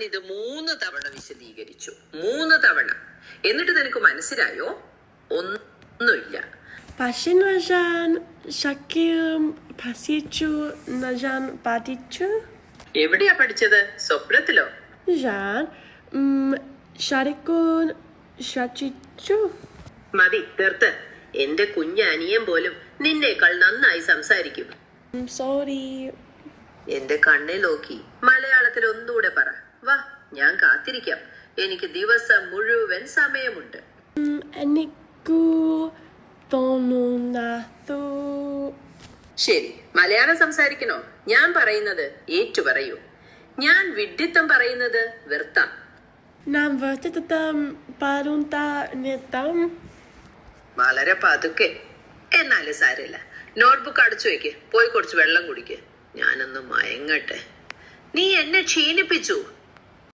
ഇത് 3 തവണ വിശദീകരിച്ചു. 3 തവണ. എന്നിട്ട് നിനക്ക് മനസ്സിലായോ? ഒന്നുമില്ല. പക്ഷെ ഞാൻ ശക്യം പഠിച്ചു, ഞാൻ പഠിച്ചു. എവിടെയാ പഠിച്ചത്? സ്വപ്നത്തിലോ? ഞാൻ ശരിക്കും ശ്രദ്ധിച്ചു. മതി, നിർത്ത്. എന്റെ കുഞ്ഞനിയൻ പോലും നിന്നേക്കാൾ നന്നായി സംസാരിക്കും. സോറി. എന്റെ കണ്ണിൽ നോക്കി മലയാളത്തിൽ ഒന്നുകൂടെ പറ. വാ, ഞാൻ കാത്തിരിക്കാം. എനിക്ക് ദിവസം മുഴുവൻ സമയമുണ്ട്. എനിക്കു തോന്നുന്നു. ശരി, മലയാളം സംസാരിക്കണോ? ഞാൻ പറയുന്നത് ഏറ്റു പറയൂ. ഞാൻ വിഡ്ഢിത്തം പറയുന്നത് വെറുത്താം. ഞാൻ വെറുതെ പറയുന്ന വളരെ പതുക്കെ. എന്നാലും സാരമില്ല. നോട്ട്ബുക്ക് അടച്ചു വെക്ക്. പോയി കുറച്ച് വെള്ളം കുടിക്ക്. ഞാനൊന്ന് മയങ്ങട്ടെ. നീ എന്നെ ക്ഷീണിപ്പിച്ചു.